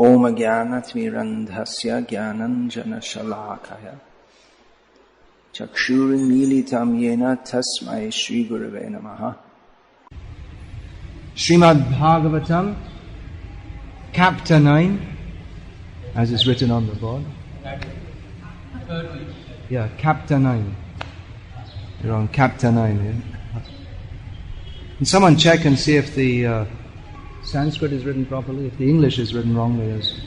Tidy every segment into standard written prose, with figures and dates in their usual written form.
Om Jnanatimirandhasya Jnananjana Shalakaya Chakshurimilitam Yena Tasmai Shri Gurave Namaha. Srimad Bhagavatam, Chapter 9, as is written on the board. Yeah, Chapter 9. You're on Chapter 9 here. Can someone check and see if the Sanskrit is written properly? If the English is written wrongly, there's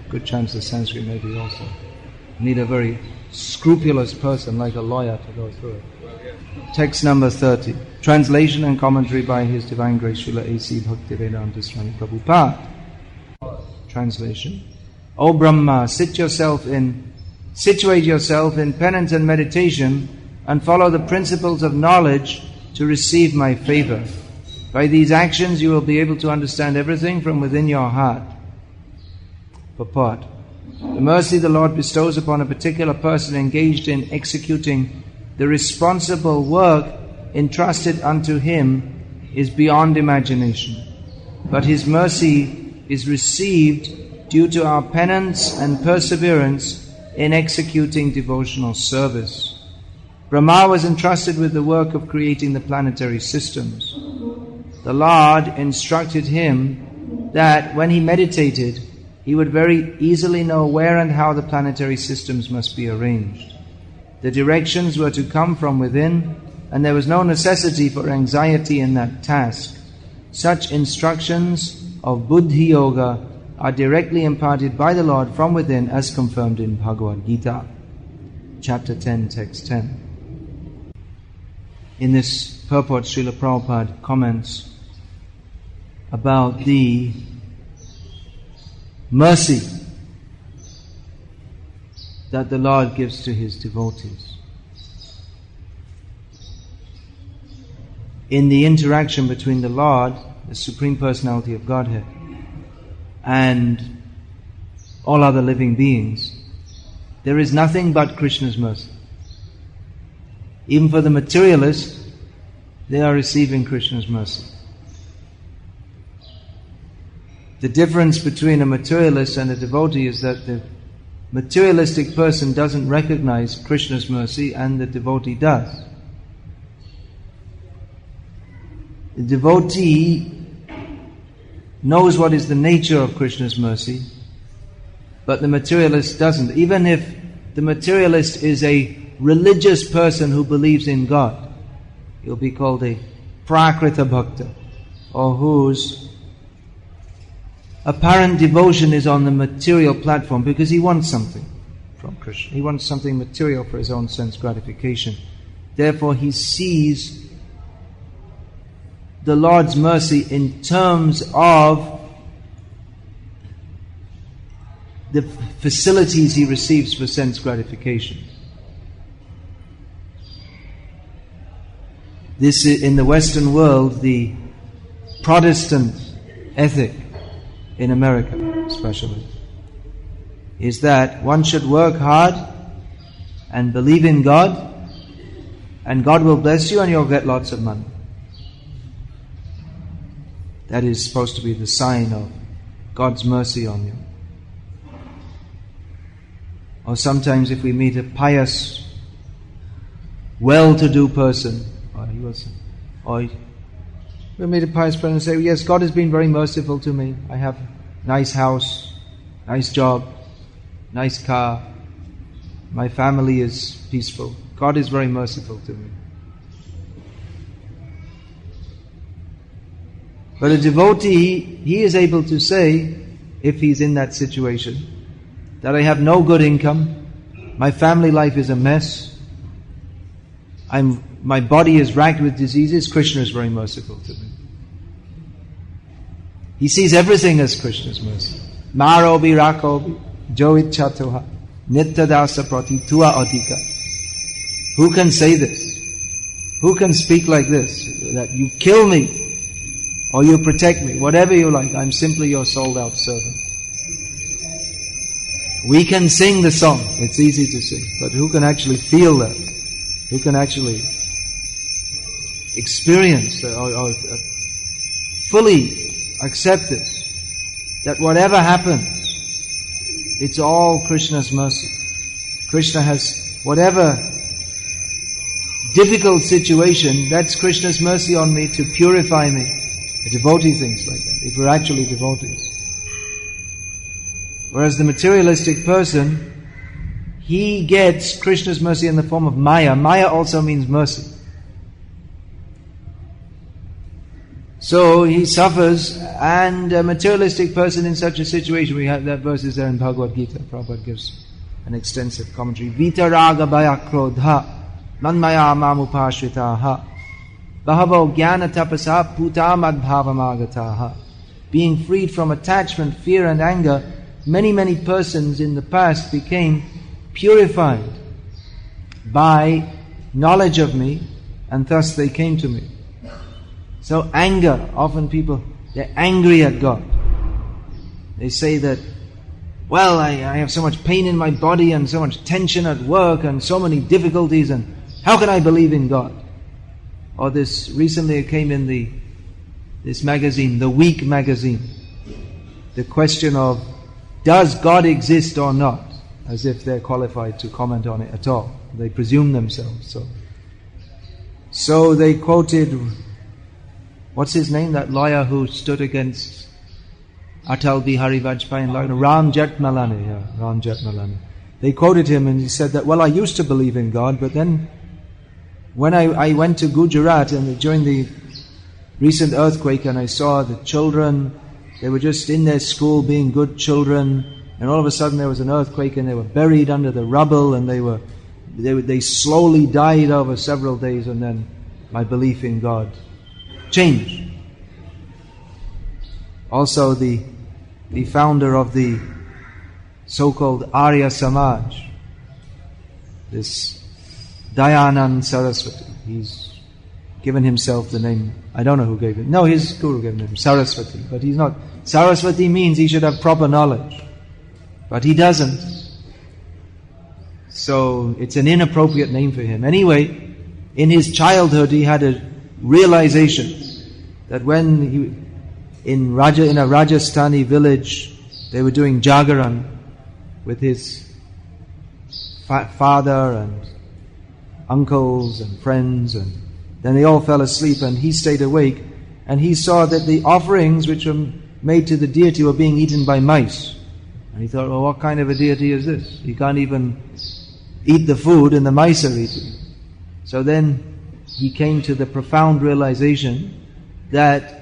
a good chance the Sanskrit may be also. You need a very scrupulous person, like a lawyer, to go through it. Text number 30. Translation and commentary by His Divine Grace Srila A.C. Bhaktivedanta Swami Prabhupada. Translation. O Brahma, situate yourself in penance and meditation and follow the principles of knowledge to receive my favor. By these actions you will be able to understand everything from within your heart. Purport. The mercy the Lord bestows upon a particular person engaged in executing the responsible work entrusted unto him is beyond imagination. But His mercy is received due to our penance and perseverance in executing devotional service. Brahma was entrusted with the work of creating the planetary systems. The Lord instructed him that when he meditated, he would very easily know where and how the planetary systems must be arranged. The directions were to come from within, and there was no necessity for anxiety in that task. Such instructions of Buddhi Yoga are directly imparted by the Lord from within, as confirmed in Bhagavad-gita, chapter 10, text 10. In this purport, Srila Prabhupada comments about the mercy that the Lord gives to His devotees. In the interaction between the Lord, the Supreme Personality of Godhead, and all other living beings, there is nothing but Krishna's mercy. Even for the materialist, they are receiving Krishna's mercy. The difference between a materialist and a devotee is that the materialistic person doesn't recognize Krishna's mercy and the devotee does. The devotee knows what is the nature of Krishna's mercy, but the materialist doesn't. Even if the materialist is a religious person who believes in God, he'll be called a prakrita bhakta, or whose apparent devotion is on the material platform because he wants something from Krishna. He wants something material for his own sense gratification. Therefore he sees the Lord's mercy in terms of the facilities he receives for sense gratification. This is, in the Western world, the Protestant ethic, in America especially, is that one should work hard and believe in God, and God will bless you and you'll get lots of money. That is supposed to be the sign of God's mercy on you. Or sometimes if we meet a pious, well-to-do person, we meet a pious person and say, yes, God has been very merciful to me. I have a nice house, nice job, nice car. My family is peaceful. God is very merciful to me. But a devotee, he is able to say, if he's in that situation, that I have no good income, my family life is a mess, my body is racked with diseases, Krishna is very merciful to me. He sees everything as Krishna's mercy. Marobi rakobi joit chatoha nittadasa prati tua adhika. Who can say this? Who can speak like this? That you kill me or you protect me, whatever you like, I'm simply your sold out servant. We can sing the song, it's easy to sing, but who can actually feel that? Who can actually experience or fully accept this? That whatever happens, it's all Krishna's mercy. Krishna has whatever difficult situation, that's Krishna's mercy on me to purify me. A devotee thinks like that, if we're actually devotees. Whereas the materialistic person, he gets Krishna's mercy in the form of Maya. Maya also means mercy. So he suffers, and a materialistic person in such a situation, we have that verses there in Bhagavad-gita. Prabhupada gives an extensive commentary. Vitaraga bhaya krodha manmaya mamupashritaha bahavo jnana tapasa putamad bhavamagataha. Being freed from attachment, fear and anger, many persons in the past became purified by knowledge of me, and thus they came to me. So anger, often people, they're angry at God. They say that, well, I have so much pain in my body and so much tension at work and so many difficulties, and how can I believe in God? Or this, recently it came in this magazine, The Week magazine, the question of, does God exist or not? As if they're qualified to comment on it at all. They presume themselves so. So they quoted, what's his name? That lawyer who stood against Atal Bihari Vajpayee in Lagna, Ram Jethmalani. They quoted him and he said that, well, I used to believe in God, but then when I went to Gujarat and during the recent earthquake and I saw the children, they were just in their school being good children, and all of a sudden there was an earthquake and they were buried under the rubble and they slowly died over several days, and then my belief in God changed. Also the founder of the so-called Arya Samaj, this Dayanand Saraswati, he's given himself the name, I don't know who gave it, no, his guru gave him Saraswati, but he's not. Saraswati means he should have proper knowledge, but he doesn't. So it's an inappropriate name for him. Anyway, in his childhood he had a realization that when in a Rajasthani village they were doing Jagaran with his father and uncles and friends, and then they all fell asleep and he stayed awake, and he saw that the offerings which were made to the deity were being eaten by mice. And he thought, well, what kind of a deity is this? He can't even eat the food and the mice are eating. So then he came to the profound realization that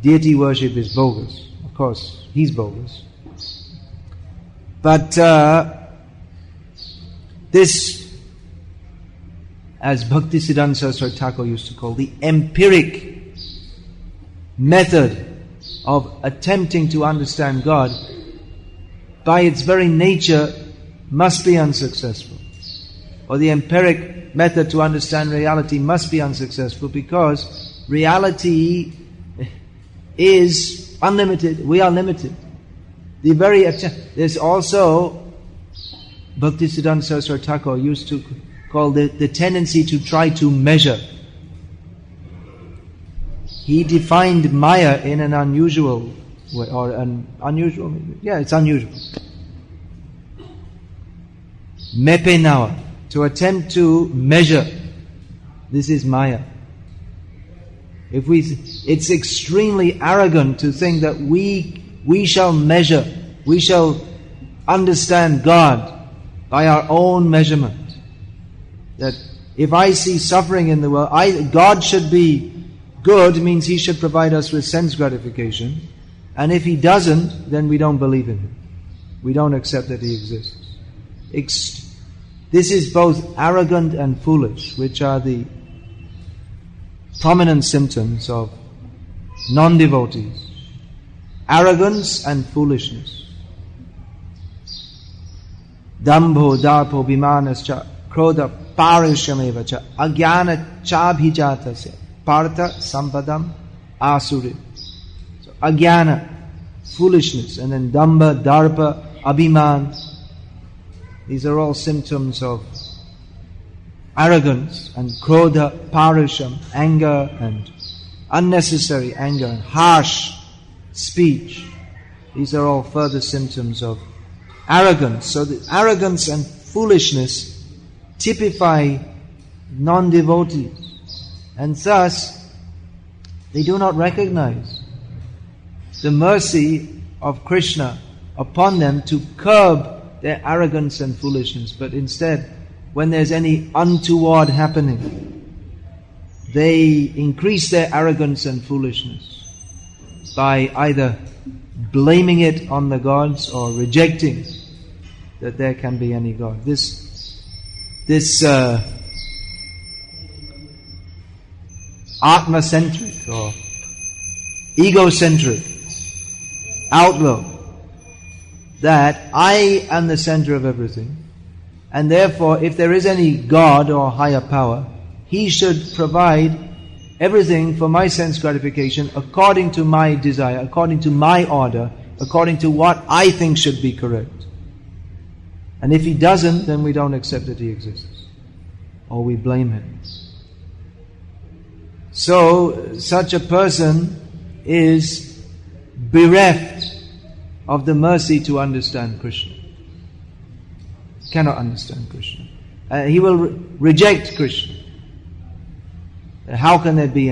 deity worship is bogus. Of course, he's bogus. But this, as Bhakti Siddhanta Saraswati Thakur used to call the empiric method of attempting to understand God, by its very nature must be unsuccessful. Or the empiric method to understand reality must be unsuccessful, because reality is unlimited, we are limited. There's also, Bhakti Siddhanta Saraswati Thakur used to call the tendency to try to measure. He defined Maya in an unusual way, or an unusual, it's unusual. Mepenawa, to attempt to measure. This is Maya. It's extremely arrogant to think that we shall measure, we shall understand God by our own measurement. That if I see suffering in the world, God should be good, means He should provide us with sense gratification. And if He doesn't, then we don't believe in Him. We don't accept that He exists. This is both arrogant and foolish, which are the prominent symptoms of non-devotees. Arrogance and foolishness. Dambho, darpo, vimanascha, krodha, parishamevacha, agyana chabhijatasya, partha, sampadam, asuri. So, agyana, foolishness, and then damba, darpa, abhiman. These are all symptoms of arrogance, and krodha, parisham, anger, and unnecessary anger, and harsh speech. These are all further symptoms of arrogance. So the arrogance and foolishness typify non-devotees. And thus, they do not recognize the mercy of Krishna upon them to curb their arrogance and foolishness. But instead, when there's any untoward happening, they increase their arrogance and foolishness by either blaming it on the gods or rejecting that there can be any God. This Atma-centric or egocentric outlook that I am the center of everything, and therefore if there is any God or higher power, He should provide everything for my sense gratification according to my desire, according to my order, according to what I think should be correct. And if He doesn't, then we don't accept that He exists, or we blame Him. So, such a person is bereft of the mercy to understand Krishna. Cannot understand Krishna. He will reject Krishna. How can there be?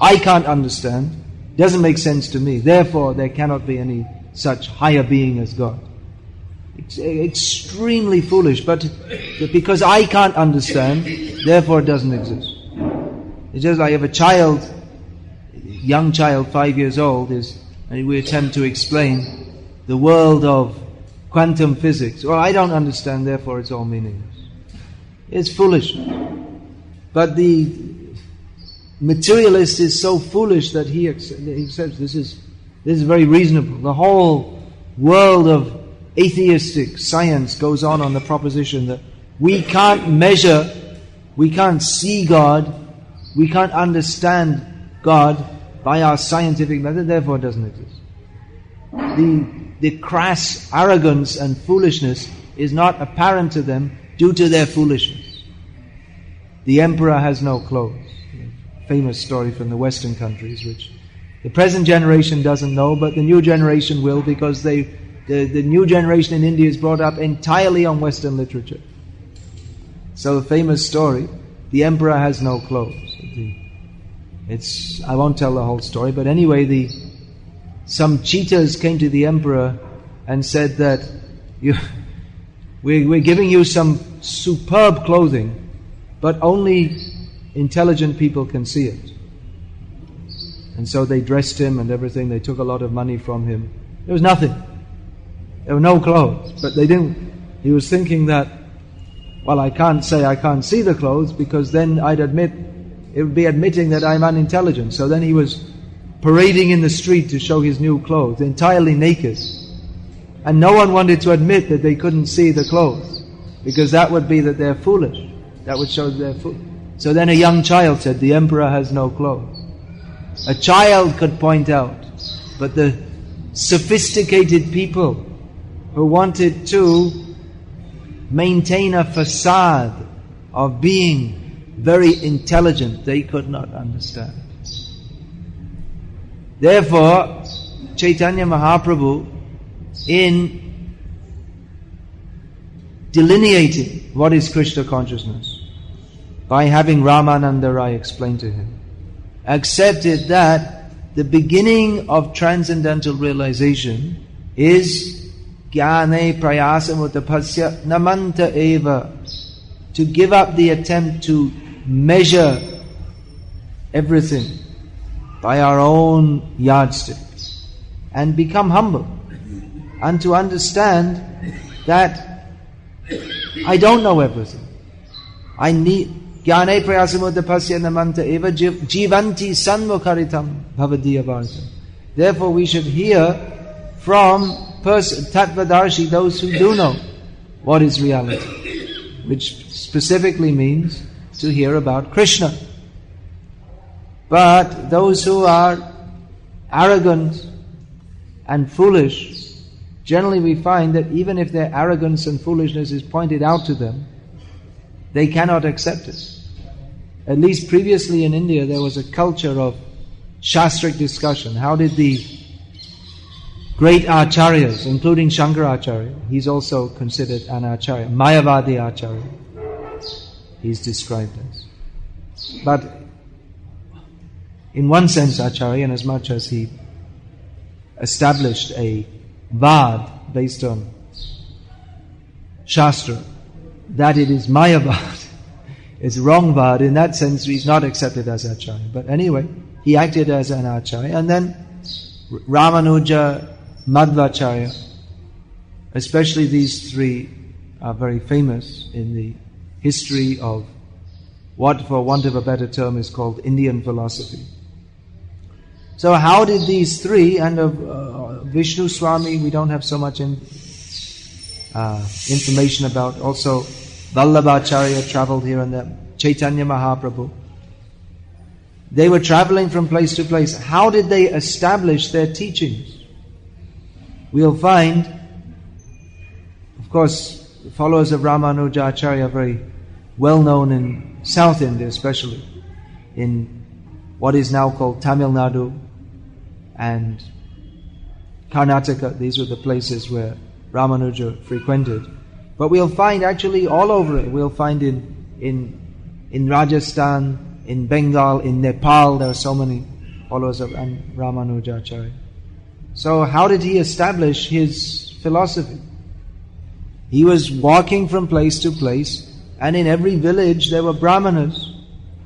I can't understand. Doesn't make sense to me. Therefore, there cannot be any such higher being as God. It's extremely foolish, but because I can't understand, therefore it doesn't exist. It's just like if a child, young child, 5 years old, and we attempt to explain the world of quantum physics. Well, I don't understand, therefore it's all meaningless. It's foolish. But the materialist is so foolish that he accepts this is very reasonable. The whole world of atheistic science goes on the proposition that we can't measure, we can't see God, we can't understand God by our scientific method, therefore it doesn't exist. The crass arrogance and foolishness is not apparent to them due to their foolishness. The emperor has no clothes. Famous story from the Western countries, which the present generation doesn't know, but the new generation will, because the new generation in India is brought up entirely on Western literature. So the famous story, the emperor has no clothes. I won't tell the whole story, but anyway, some cheaters came to the emperor and said that we're giving you some superb clothing, but only intelligent people can see it. And so they dressed him and everything, they took a lot of money from him. There was nothing. There were no clothes, but they didn't. He was thinking that, well, I can't say I can't see the clothes, because then it would be admitting that I'm unintelligent. So then he was parading in the street to show his new clothes, entirely naked. And no one wanted to admit that they couldn't see the clothes, because that would be that they're foolish. That would show they're foolish. So then a young child said, the emperor has no clothes. A child could point out, but the sophisticated people who wanted to maintain a facade of being very intelligent, they could not understand. Therefore, Chaitanya Mahaprabhu, in delineating what is Krishna consciousness, by having Ramananda Rai explain to him, accepted that the beginning of transcendental realization is jnane prayasam utapasya namanta eva, to give up the attempt to measure everything by our own yardsticks and become humble, and to understand that I don't know everything. I need jnane prayasam utapasya namanta eva jivanti sanmukharitam bhavadiya bhartam. Therefore we should hear from Tattvadarshi, those who do know what is reality, which specifically means to hear about Krishna. But those who are arrogant and foolish, generally we find that even if their arrogance and foolishness is pointed out to them, they cannot accept it. At least previously in India there was a culture of shastric discussion. How did the great acharyas, including Shankaracharya. He's also considered an acharya. Mayavadi acharya, he's described as. But in one sense acharya, in as much as he established a vad based on Shastra, that it is Mayavad. It's wrong vad. In that sense, he's not accepted as acharya. But anyway, he acted as an acharya. And then Ramanuja, Madhvacharya, especially these three are very famous in the history of what, for want of a better term, is called Indian philosophy. So how did these three, and Vishnu Swami, we don't have so much information about. Also, Vallabhacharya traveled here and there. Chaitanya Mahaprabhu. They were traveling from place to place. How did they establish their teachings? We'll find, of course, the followers of Ramanuja Acharya are very well known in South India, especially in what is now called Tamil Nadu and Karnataka. These were the places where Ramanuja frequented. But we'll find actually all over it. We'll find in Rajasthan, in Bengal, in Nepal, there are so many followers of Ramanuja Acharya. So how did he establish his philosophy? He was walking from place to place, and in every village there were brahmanas.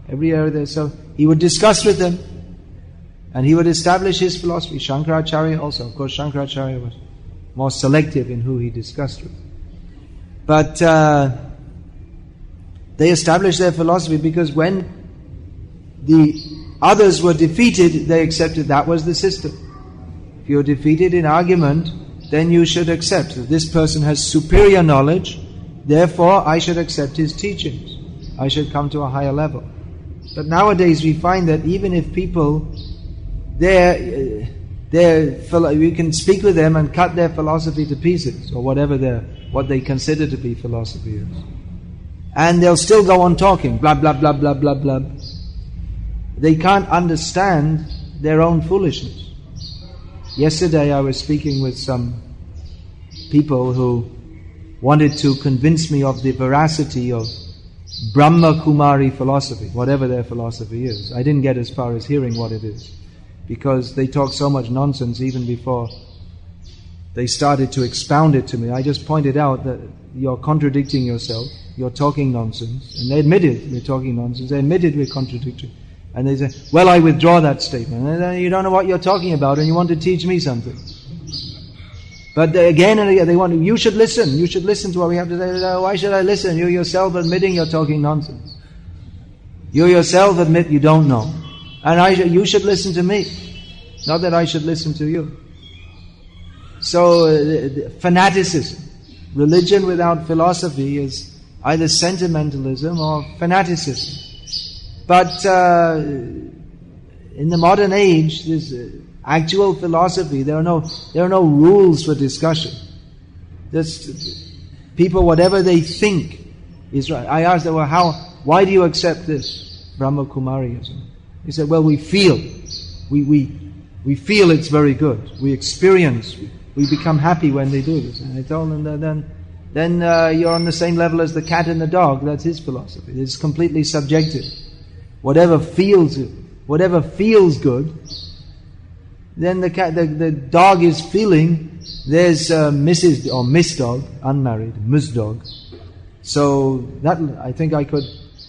Every area there, so he would discuss with them, and he would establish his philosophy. Shankaracharya also, of course, Shankaracharya was more selective in who he discussed with. But they established their philosophy because when the others were defeated, they accepted that was the system. If you're defeated in argument, then you should accept that this person has superior knowledge, therefore I should accept his teachings. I should come to a higher level. But nowadays we find that even if people, you can speak with them and cut their philosophy to pieces, or what they consider to be philosophy is. And they'll still go on talking, blah, blah, blah, blah, blah, blah. They can't understand their own foolishness. Yesterday I was speaking with some people who wanted to convince me of the veracity of Brahma Kumari philosophy, whatever their philosophy is. I didn't get as far as hearing what it is, because they talk so much nonsense even before they started to expound it to me. I just pointed out that you're contradicting yourself, you're talking nonsense, and they admitted we're talking nonsense, they admitted we're contradicting. And they say, well, I withdraw that statement. And then you don't know what you're talking about and you want to teach me something. But again and again, you should listen to what we have to say. Why should I listen? You yourself admitting you're talking nonsense. You yourself admit you don't know. And you should listen to me. Not that I should listen to you. So, fanaticism. Religion without philosophy is either sentimentalism or fanaticism. But in the modern age, this actual philosophy, there are no rules for discussion. Just people, whatever they think is right. I asked them, well, why do you accept this Brahma Kumarism? He said, well, we feel. We feel it's very good. We experience. We become happy when they do this. And I told them that then you're on the same level as the cat and the dog. That's his philosophy. It's completely subjective. Whatever feels good, then the dog is feeling. There's Mrs. or Miss Dog, unmarried, Miss Dog. So that I think I could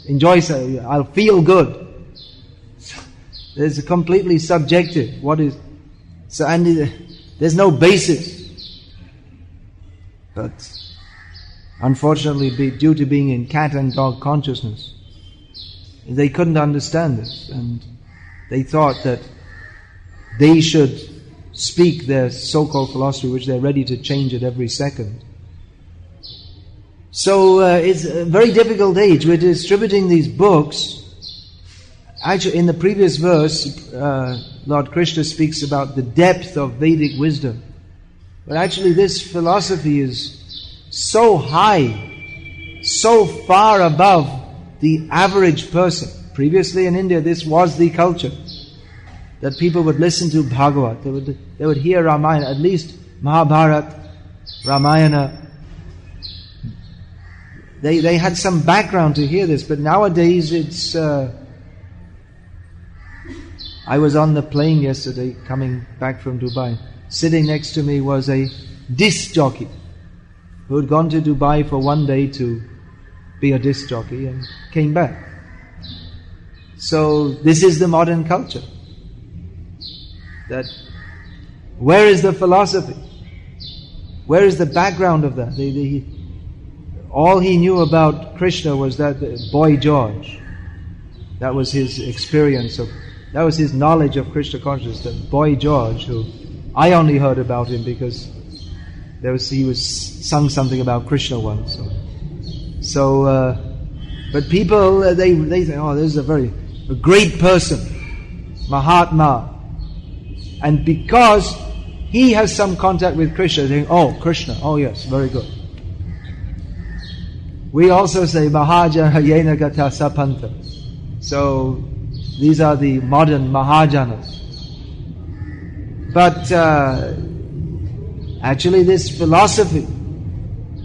enjoy. I'll feel good. There's a completely subjective. There's no basis. But unfortunately, due to being in cat and dog consciousness, they couldn't understand this, and they thought that they should speak their so-called philosophy, which they're ready to change at every second. So it's a very difficult age. We're distributing these books. Actually, in the previous verse, Lord Krishna speaks about the depth of Vedic wisdom. But actually this philosophy is so high, so far above the average person. Previously in India, this was the culture. that people would listen to Bhagavat, they would hear Ramayana, at least Mahabharata, Ramayana. They had some background to hear this, but nowadays it's... I was on the plane yesterday, coming back from Dubai. Sitting next to me was a disc jockey who had gone to Dubai for one day to be a disc jockey and came back. So this is the modern culture. That where is the philosophy? Where is the background of that? All he knew about Krishna was that boy George. That was his experience that was his knowledge of Krishna consciousness. That boy George, who I only heard about him because he was sung something about Krishna once. But people they think, oh, this is a great person, Mahatma, and because he has some contact with Krishna, they think, oh, Krishna, oh yes, very good. We also say Mahajana Yena Gata Sapanta. So these are the modern Mahajanas. But actually this philosophy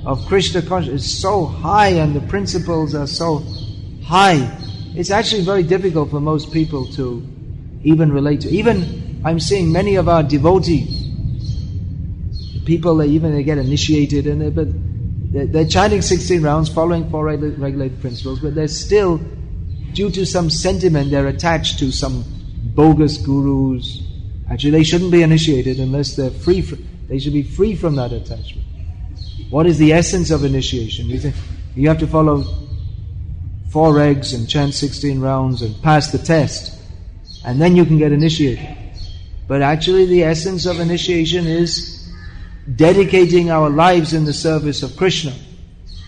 of Krishna consciousness is so high and the principles are so high, it's actually very difficult for most people to even relate to. Even I'm seeing many of our devotees, people they get initiated but they're chanting 16 rounds, following 4 regulated principles, but they're still, due to some sentiment, they're attached to some bogus gurus. Actually, they shouldn't be initiated unless they're free. They should be free from that attachment. What is the essence of initiation? You think you have to follow 4 regs and chant 16 rounds and pass the test, and then you can get initiated. But actually, the essence of initiation is dedicating our lives in the service of Krishna.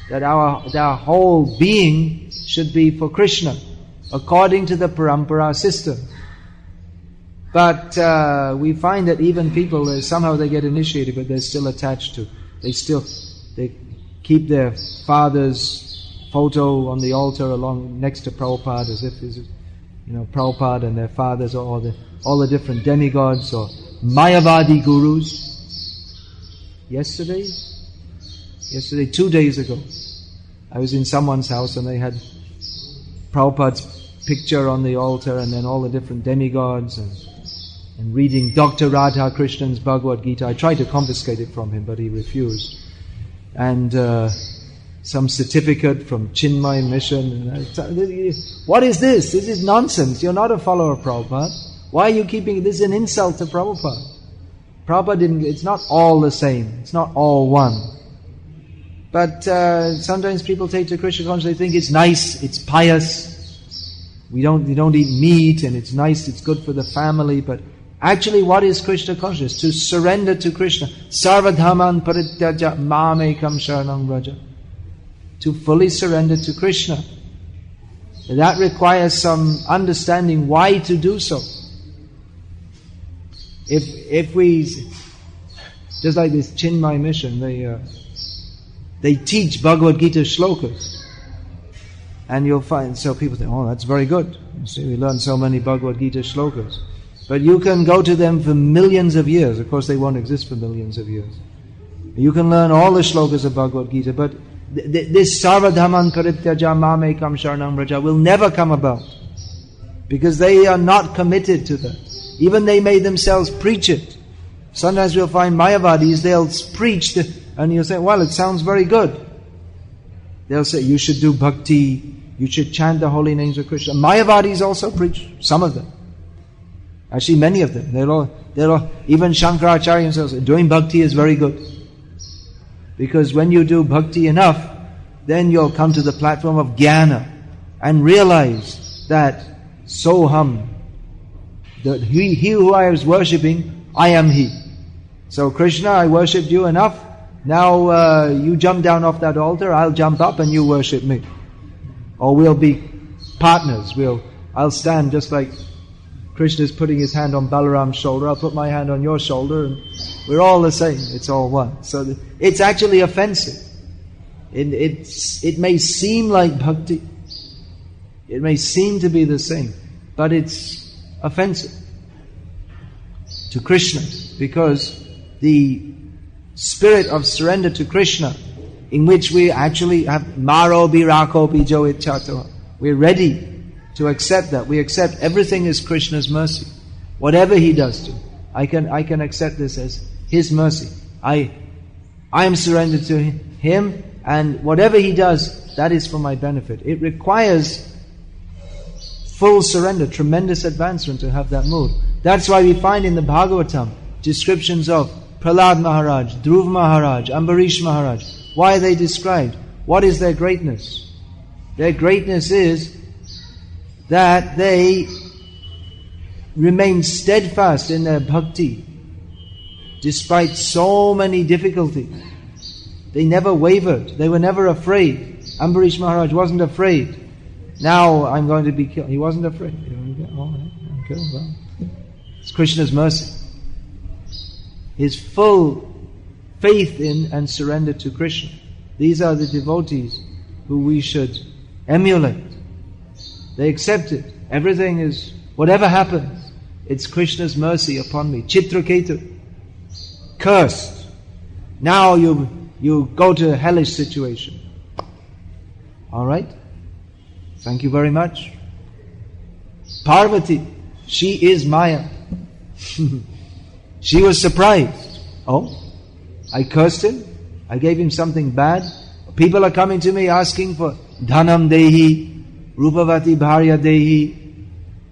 That our whole being should be for Krishna, according to the parampara system. But we find that even people, somehow they get initiated, but they're still attached to. They keep their father's photo on the altar along next to Prabhupada, as if Prabhupada and their fathers, or all the different demigods or Mayavadi gurus. Yesterday, 2 days ago, I was in someone's house and they had Prabhupada's picture on the altar and then all the different demigods and reading Dr. Radha Krishnan's Bhagavad-gita. I tried to confiscate it from him, but he refused. And some certificate from Chinmay Mission. What is this? This is nonsense. You're not a follower of Prabhupada. Why are you keeping this? Is an insult to Prabhupada. Prabhupada it's not all the same. It's not all one. But sometimes people take to Krishna consciousness, they think it's nice, it's pious. We don't eat meat and it's nice, it's good for the family. But actually, what is Krishna consciousness? To surrender to Krishna. Sarvadhaman parityaja mamekam sharanam vraja. To fully surrender to Krishna. That requires some understanding why to do so. If we, just like this Chinmay Mission, they teach Bhagavad-gita shlokas. And you'll find, so people think, oh, that's very good. You see, we learn so many Bhagavad-gita shlokas. But you can go to them for millions of years. Of course, they won't exist for millions of years. You can learn all the shlokas of Bhagavad-gita, but this Sarvadhaman Karityaja Mamekam Sharanam Vraja will never come about. Because they are not committed to that. Even they may themselves preach it. Sometimes we'll find Mayavadis, they'll preach, and you'll say, well, it sounds very good. They'll say, you should do Bhakti, you should chant the holy names of Krishna. Mayavadis also preach, some of them. Actually, many of them. They're all, even Shankaracharya himself says, doing Bhakti is very good. Because when you do Bhakti enough, then you'll come to the platform of Jnana and realize that Soham, that he who I was worshipping, I am he. So Krishna, I worshipped you enough. Now you jump down off that altar, I'll jump up and you worship me. Or we'll be partners. I'll stand just like Krishna's putting his hand on Balaram's shoulder, I'll put my hand on your shoulder, and we're all the same. It's all one. So it's actually offensive. It may seem like bhakti. It may seem to be the same, but it's offensive. to Krishna, because the spirit of surrender to Krishna, in which we actually have Maro Birako Bijo Ichato, we're ready to accept that. We accept everything is Krishna's mercy. Whatever He does to, I can accept this as His mercy. I am surrendered to Him, and whatever He does, that is for my benefit. It requires full surrender, tremendous advancement to have that mood. That's why we find in the Bhagavatam descriptions of Prahlad Maharaj, Dhruv Maharaj, Ambarish Maharaj. Why are they described? What is their greatness? Their greatness is that they remain steadfast in their bhakti despite so many difficulties. They never wavered. They were never afraid. Ambarish Maharaj wasn't afraid. Now I'm going to be killed. He wasn't afraid. I'm killed. Well, it's Krishna's mercy. His full faith in and surrender to Krishna. These are the devotees who we should emulate. They accept it. Everything is, whatever happens, it's Krishna's mercy upon me. Chitraketu, cursed. Now you go to a hellish situation. Alright? Thank you very much. Parvati, she is Maya. She was surprised. Oh, I cursed him? I gave him something bad? People are coming to me asking for Dhanam Dehi, Rupavati Bharya Dehi,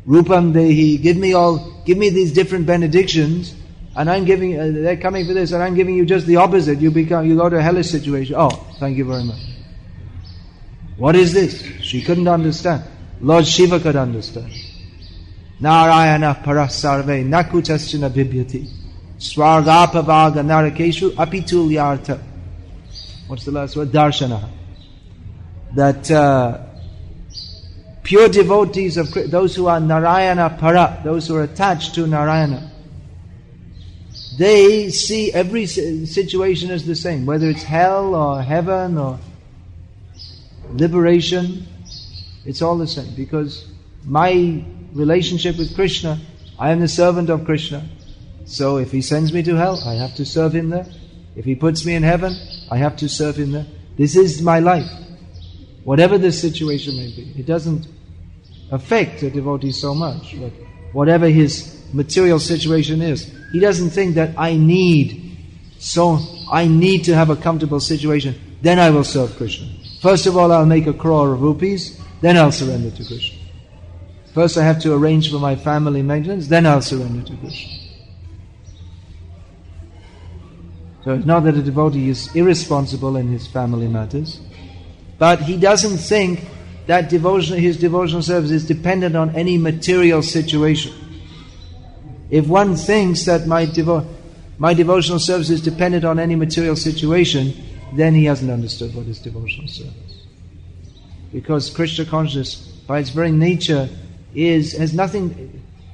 Rupam Dehi. Give me these different benedictions, and I'm giving. They're coming for this, and I'm giving you just the opposite. You go to a hellish situation. Oh, thank you very much. What is this? She couldn't understand. Lord Shiva could understand. Narayana parasarve nakutaschana bibhyati swargapavaga narakeshu apitulyartha. What's the last word? Darshana. That pure devotees of those who are Narayana para, those who are attached to Narayana, they see every situation as the same, whether it's hell or heaven or liberation, it's all the same. Because my relationship with Krishna, I am the servant of Krishna. So if He sends me to hell, I have to serve Him there. If He puts me in heaven, I have to serve Him there. This is my life. Whatever the situation may be. It doesn't affect a devotee so much. But whatever his material situation is, he doesn't think that I need to have a comfortable situation, then I will serve Krishna. First of all, I'll make 1 crore of rupees, then I'll surrender to Krishna. First I have to arrange for my family maintenance, then I'll surrender to Krishna. So it's not that a devotee is irresponsible in his family matters, but he doesn't think that his devotional service is dependent on any material situation. If one thinks that my devotional service is dependent on any material situation, then he hasn't understood what is devotional service. Because Krishna consciousness, by its very nature, has nothing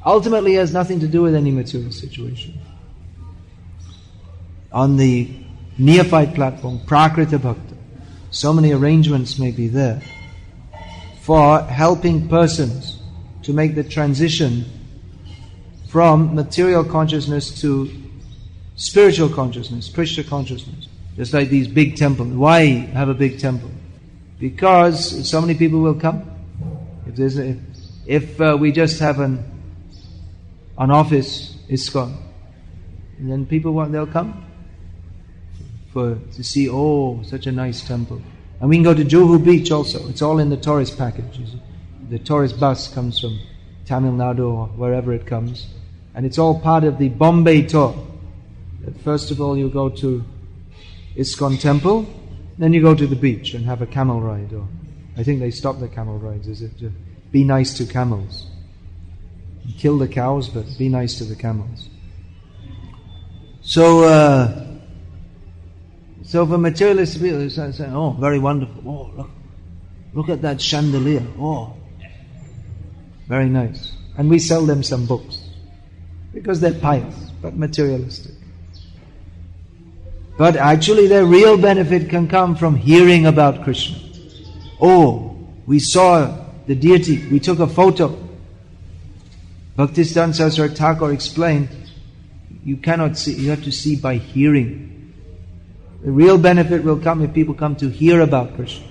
to do with any material situation. On the neophyte platform, Prakrita Bhakta, so many arrangements may be there for helping persons to make the transition from material consciousness to spiritual consciousness, Krishna consciousness. Just like these big temples. Why have a big temple? Because so many people will come. If we just have an office, ISKCON, and then they'll come to see, such a nice temple. And we can go to Juhu beach also. It's all in the tourist package. The tourist bus comes from Tamil Nadu or wherever it comes. And it's all part of the Bombay tour. That first of all you go to ISKCON temple, then you go to the beach and have a camel ride. Or I think they stop the camel rides. Is it to be nice to camels? Kill the cows, but be nice to the camels. So for materialist people, they say, very wonderful. Look at that chandelier. Very nice. And we sell them some books. Because they're pious, but materialistic. But actually their real benefit can come from hearing about Krishna. We saw the deity, we took a photo. Bhaktisiddhanta Saraswati Thakur explained you cannot see, you have to see by hearing. The real benefit will come if people come to hear about Krishna.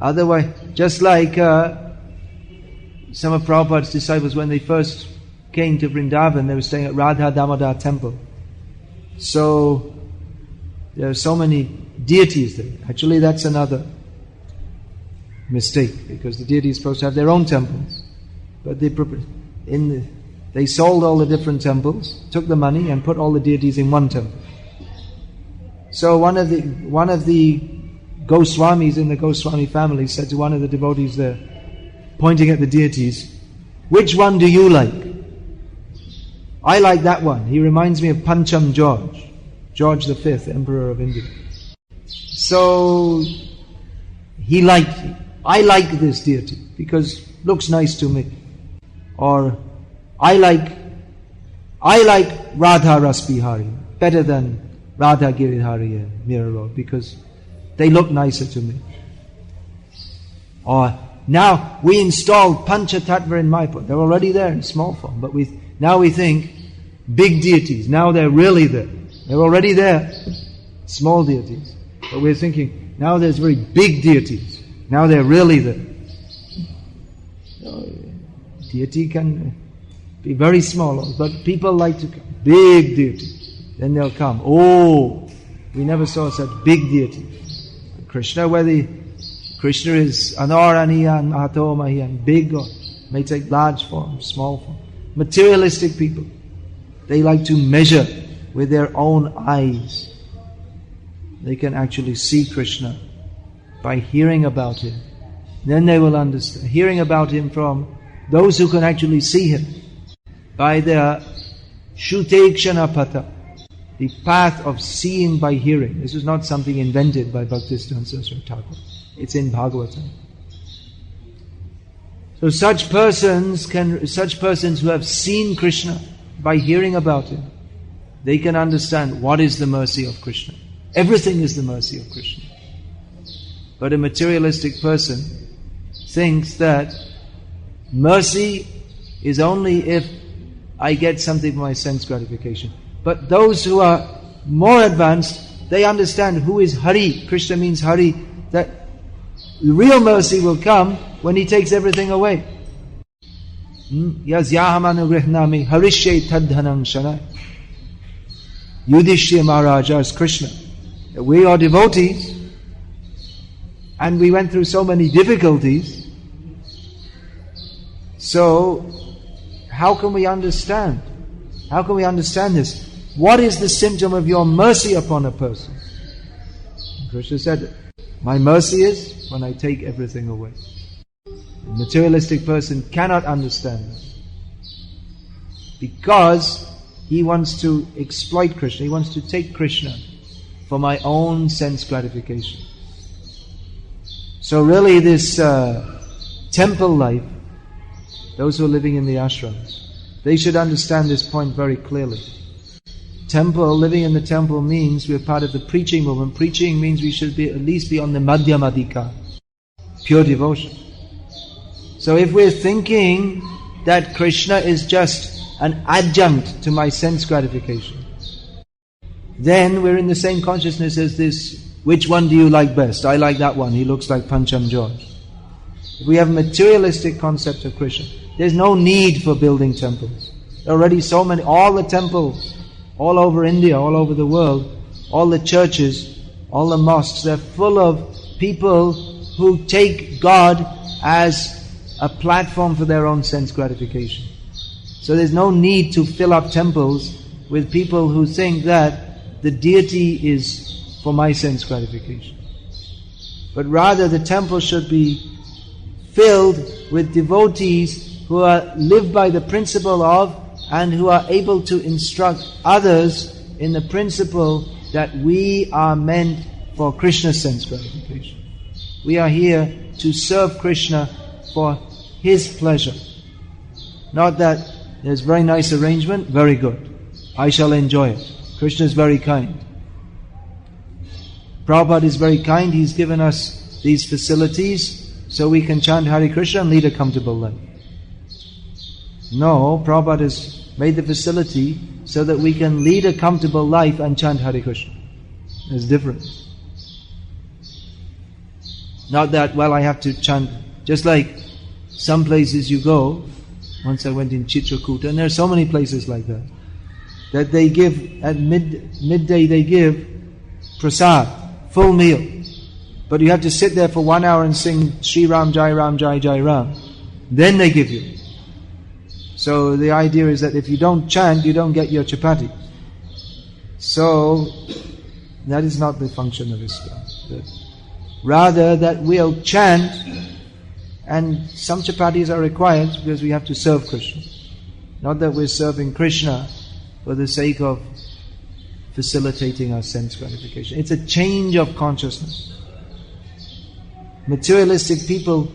Otherwise, just like some of Prabhupada's disciples, when they first came to Vrindavan, they were staying at Radha Damodar temple. So there are so many deities there. Actually, that's another mistake, because the deities are supposed to have their own temples. But they sold all the different temples, took the money and put all the deities in one temple. So one of the Goswamis in the Goswami family said to one of the devotees there, pointing at the deities, "Which one do you like?" "I like that one. He reminds me of Pancham George V, Emperor of India." So I like this deity because looks nice to me. Or I like Radha Rasbihari better than Radha Giridhari and Mira Road because they look nicer to me. Or now we installed Panchatattva in Mayapur. They're already there in small form, but now we think big deities. Now they're really there. They're already there, small deities. But we're thinking now there's very big deities. Now they're really there. Deity can be very small, but people like to come. Big deity. Then they'll come. Oh, we never saw such big deity. Krishna, whether Krishna is Anaraniyan, Atomahiyan, big or may take large form, small form. Materialistic people, they like to measure with their own eyes. They can actually see Krishna by hearing about Him. Then they will understand. Hearing about Him from those who can actually see Him. By their Shutekshana Pata, the path of seeing by hearing. This is not something invented by Bhaktisiddhanta Saraswati Thakur. It's in Bhagavatam. So such persons who have seen Krishna by hearing about Him, they can understand what is the mercy of Krishna. Everything is the mercy of Krishna. But a materialistic person thinks that mercy is only if I get something for my sense gratification. But those who are more advanced, they understand who is Hari. Krishna means Hari. That the real mercy will come when He takes everything away. Yazyahamanu harishye tadhanam shanai. Yudhishthira Maharaja is Krishna. We are devotees, and we went through so many difficulties. So, how can we understand? How can we understand this? What is the symptom of your mercy upon a person? Krishna said, my mercy is when I take everything away. A materialistic person cannot understand that. Because he wants to exploit Krishna. He wants to take Krishna for my own sense gratification. So really this temple life, those who are living in the ashrams, they should understand this point very clearly. Living in the temple means we're part of the preaching movement. Preaching means we should at least be on the Madhyamadika, pure devotion. So if we're thinking that Krishna is just an adjunct to my sense gratification, then we're in the same consciousness as this, which one do you like best? I like that one, he looks like Pancham George. If we have a materialistic concept of Krishna, there's no need for building temples. There are already so many, all the temples, all over India, all over the world, all the churches, all the mosques, they're full of people who take God as a platform for their own sense gratification. So there's no need to fill up temples with people who think that the deity is for my sense gratification. But rather the temple should be filled with devotees who live by the principle of and who are able to instruct others in the principle that we are meant for Krishna's sense gratification. We are here to serve Krishna for His pleasure. Not that there's very nice arrangement, very good. I shall enjoy it. Krishna is very kind. Prabhupada is very kind. He's given us these facilities so we can chant Hare Krishna and lead a comfortable life. No, Prabhupada is made the facility so that we can lead a comfortable life and chant Hare Krishna. There's difference. Not that, well, I have to chant, just like some places you go. Once I went in Chitrakuta, and there are so many places like that they give, at midday they give prasad, full meal. But you have to sit there for 1 hour and sing Shri Ram, Jai Ram, Jai Jai Ram. Then they give you. So the idea is that if you don't chant, you don't get your chapati. So that is not the function of Islam. Rather that we'll chant, and some chapatis are required because we have to serve Krishna. Not that we're serving Krishna for the sake of facilitating our sense gratification. It's a change of consciousness. Materialistic people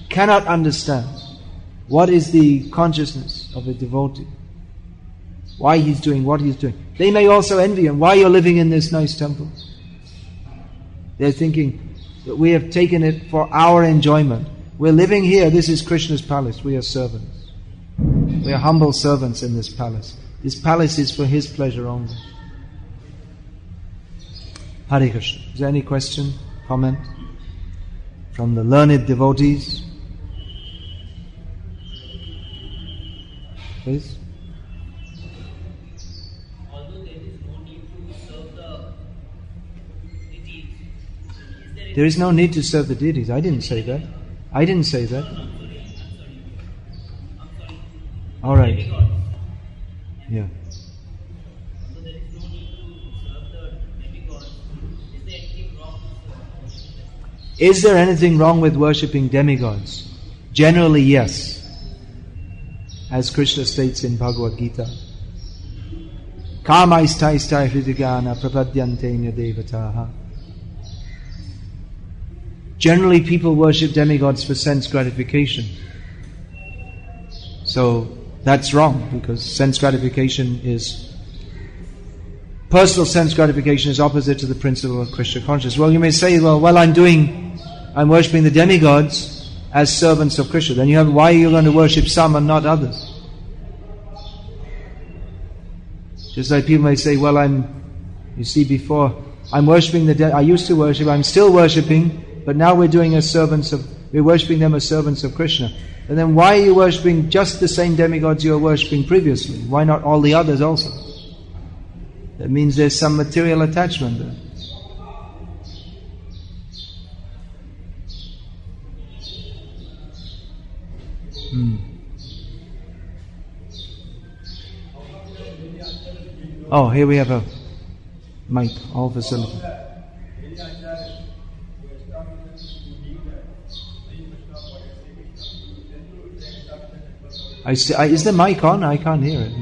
cannot understand what is the consciousness of a devotee. Why he's doing what he's doing. They may also envy him. Why you're living in this nice temple? They're thinking that we have taken it for our enjoyment. We're living here. This is Krishna's palace. We are servants. We are humble servants in this palace. This palace is for his pleasure only. Hare Krishna. Is there any question, comment from the learned devotees? Please. Although there is no need to serve the deities, There is no need to serve the deities. I didn't say that. I didn't say that. I'm sorry. All right. Demigods. Yeah. So there is no need to serve the demigods. Is there anything wrong with worshiping them? Is there anything wrong with worshipping demigods? Generally, yes. As Krishna states in Bhagavad-gita. Kamaistai hridagana prapadyantenya devataha. Generally, people worship demigods for sense gratification. So, that's wrong, because sense gratification is... Personal sense gratification is opposite to the principle of Krishna consciousness. Well, you may say, I'm worshipping the demigods as servants of Krishna. Then why are you going to worship some and not others? Just like people may say, I'm worshipping I used to worship, I'm still worshipping, but now we're worshipping them as servants of Krishna. And then why are you worshipping just the same demigods you were worshipping previously? Why not all the others also? That means there's some material attachment there. Oh, here we have a mic, all facility. Is the mic on? I can't hear it.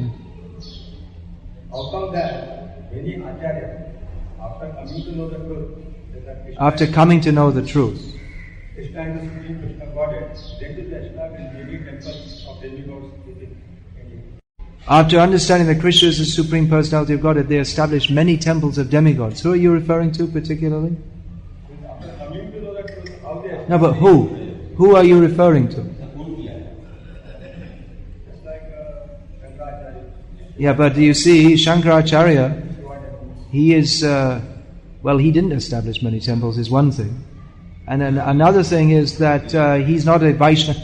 How come that many acharyas, after coming to know the truth, After coming to know the truth, establish the Supreme Krishna Godhead, then to establish many temples of demigods within India. after understanding that Krishna is the Supreme Personality of Godhead, they established many temples of demigods. Who are you referring to particularly? After coming to know the truth, how they No, but who? Who are you referring to? just like Shankaracharya. Yeah, but you see, Shankaracharya, he is, he didn't establish many temples, is one thing. And then another thing is that he's not a Vaishnava.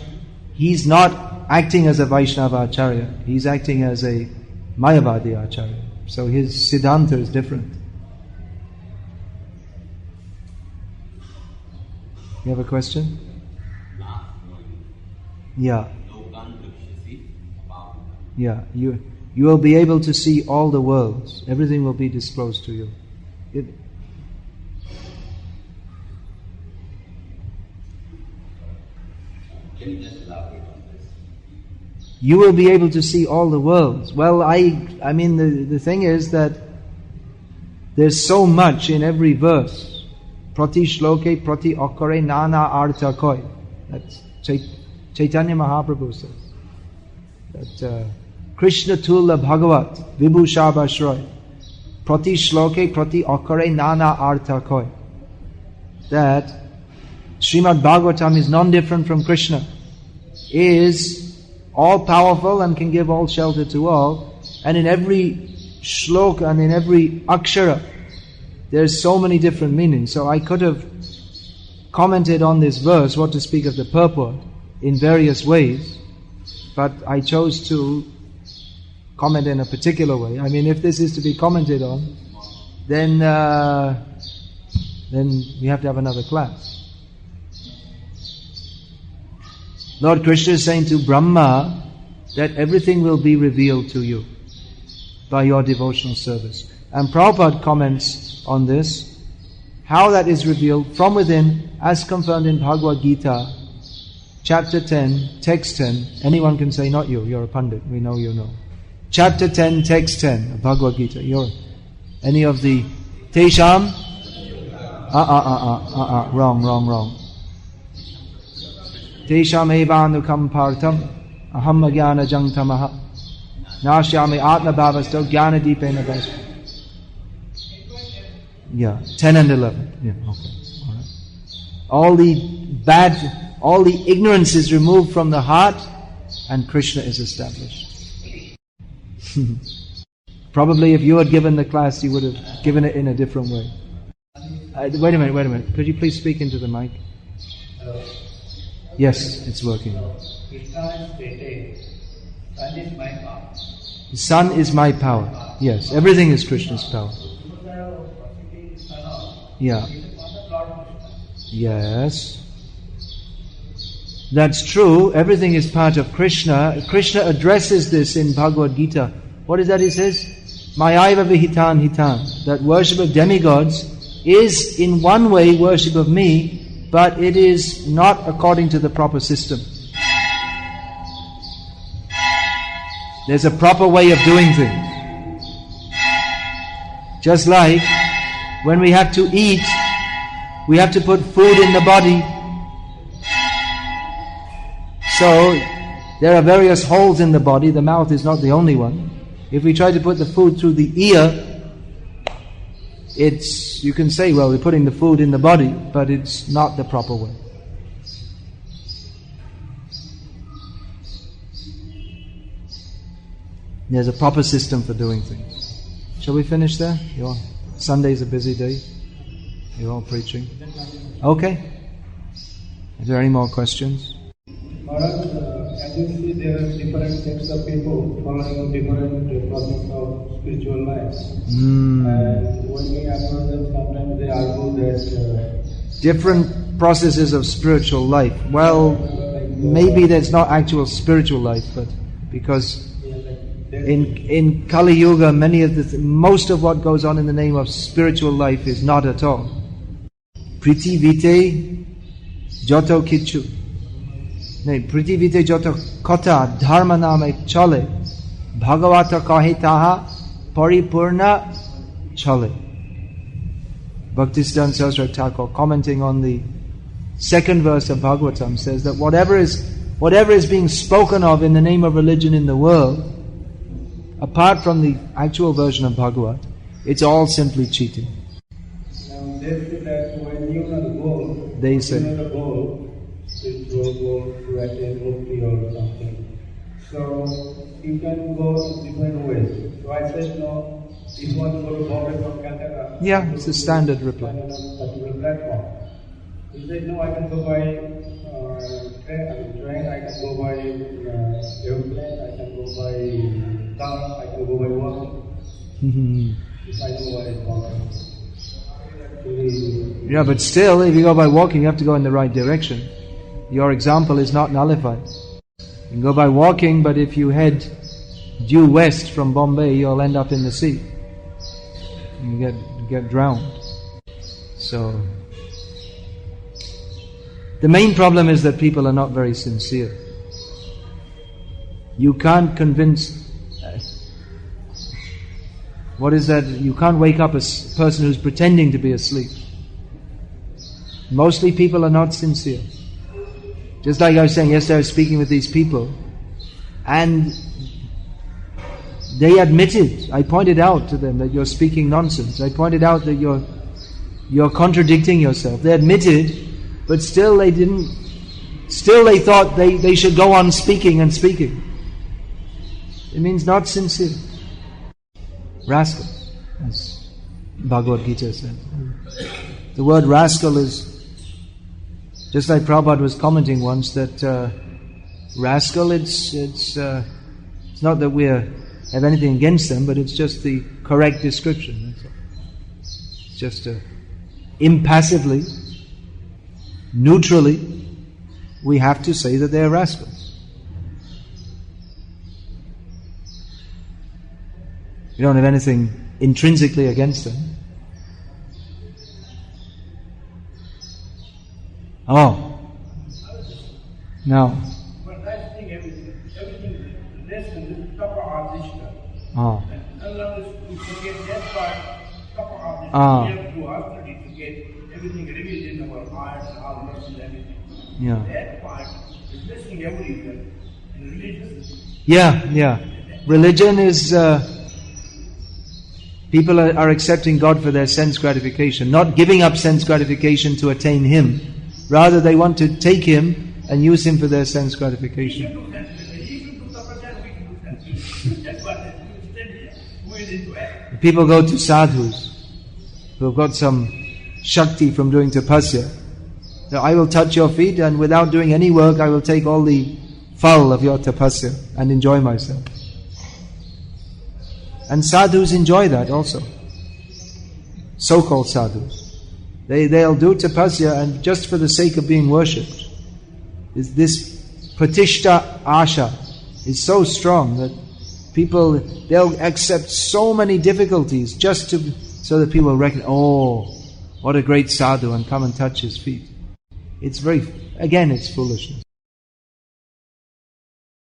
He's not acting as a Vaishnava Acharya. He's acting as a Mayavadi Acharya. So his Siddhanta is different. You have a question? Yeah. Yeah. You will be able to see all the worlds. Everything will be disclosed to you. Can you just elaborate on this? You will be able to see all the worlds. Well, I mean, the thing is that there's so much in every verse. Prati shloke prati akkare nana artha koi. That's Chaitanya Mahaprabhu says. That Krishna Tula Bhagavat Vibhusha Bashroy. Prati shloke prati akkare nana artha koi. That Srimad Bhagavatam is non-different from Krishna, is all powerful and can give all shelter to all. And in every shloka and in every akshara, there's so many different meanings. So I could have commented on this verse, what to speak of the purport, in various ways, but I chose to comment in a particular way. I mean, if this is to be commented on, then we have to have another class. Lord Krishna is saying to Brahma that everything will be revealed to you by your devotional service. And Prabhupada comments on this, how that is revealed from within, as confirmed in Bhagavad-gita, chapter 10, text 10. Anyone can say, not you, you're a pandit, we know you know. Chapter 10, text 10 of Bhagavad-gita. Any of the Tesham? Wrong. Tesham evanukam partam aham agyana jangtamaha nashyami atma bhavasto jnana dipena bhas. Yeah, 10 and 11. Yeah, okay. All right. All the ignorance is removed from the heart and Krishna is established. Probably if you had given the class, you would have given it in a different way. Wait a minute. Could you please speak into the mic? Yes, it's working. The sun is my power. Yes, everything is Krishna's power. Yeah. Yes. That's true. Everything is part of Krishna. Krishna addresses this in Bhagavad-gita. What is that he says? Mayaiva vihitan hitan. That worship of demigods is in one way worship of me, but it is not according to the proper system. There's a proper way of doing things. Just like when we have to eat, we have to put food in the body. So there are various holes in the body. The mouth is not the only one. If we try to put the food through the ear, you can say, well, we're putting the food in the body, but it's not the proper way. There's a proper system for doing things. Shall we finish there? Sunday's a busy day. You're all preaching. Okay. Is there any more questions? Maharaj, as you see, there are different sects of people following different process of spiritual life. And when we approach them, sometimes they argue that different processes of spiritual life. Well, maybe that's not actual spiritual life, but because in Kali Yuga, most of what goes on in the name of spiritual life is not at all. Priti vite joto kichu. Prithivite joto kota dharma name chale bhagavata kahitaha paripurna chale. Bhaktisiddhanta Saraswati Thakur, commenting on the second verse of Bhagavatam, says that whatever is being spoken of in the name of religion in the world, apart from the actual version of Bhagavat, it's all simply cheating. Now they say that when you know the goal, they say spiritual goal to attain Bhakti or something. So you can go different ways. So I said no, if you want to go to Bombay from Calcutta, yeah, it's a standard reply. Particular platform. He said no, I can go by train, I can go by airplane, I can go by car, I can go by walking. If I know what is Bombay. Yeah, but still, if you go by walking, you have to go in the right direction. Your example is not nullified. You can go by walking, but if you head due west from Bombay, you'll end up in the sea. You get drowned. So, the main problem is that people are not very sincere. You can't convince... what is that? You can't wake up a person who's pretending to be asleep. Mostly people are not sincere. Just like I was saying yesterday, I was speaking with these people, and they admitted, I pointed out to them that you're speaking nonsense. I pointed out that you're contradicting yourself. They admitted, but still they thought they should go on speaking and speaking. It means not sincere. Rascals, as Bhagavad-gita says. The word rascal is, just like Prabhupada was commenting once, that rascal, it's not that we have anything against them, but it's just the correct description. That's all. It's just impassively, neutrally, we have to say that they're rascals. We don't have anything intrinsically against them. Oh. No. But I think everything is less than the tapa adhishta. Oh. And unless you forget that part, tapa adhishta, Ah. we have to do our study to get everything revealed in our hearts, our minds and everything. Yeah. That part is missing everything. And religion is... Yeah. Religion is... people are accepting God for their sense gratification, not giving up sense gratification to attain Him. Rather, they want to take Him and use Him for their sense gratification. People go to sadhus who have got some shakti from doing tapasya. So I will touch your feet, and without doing any work, I will take all the phal of your tapasya and enjoy myself. And sadhus enjoy that also. So-called sadhus. They'll do tapasya, and just for the sake of being worshipped. This pratishta asha is so strong that they'll accept so many difficulties just so that people recognize, oh, what a great sadhu, and come and touch his feet. It's it's foolishness.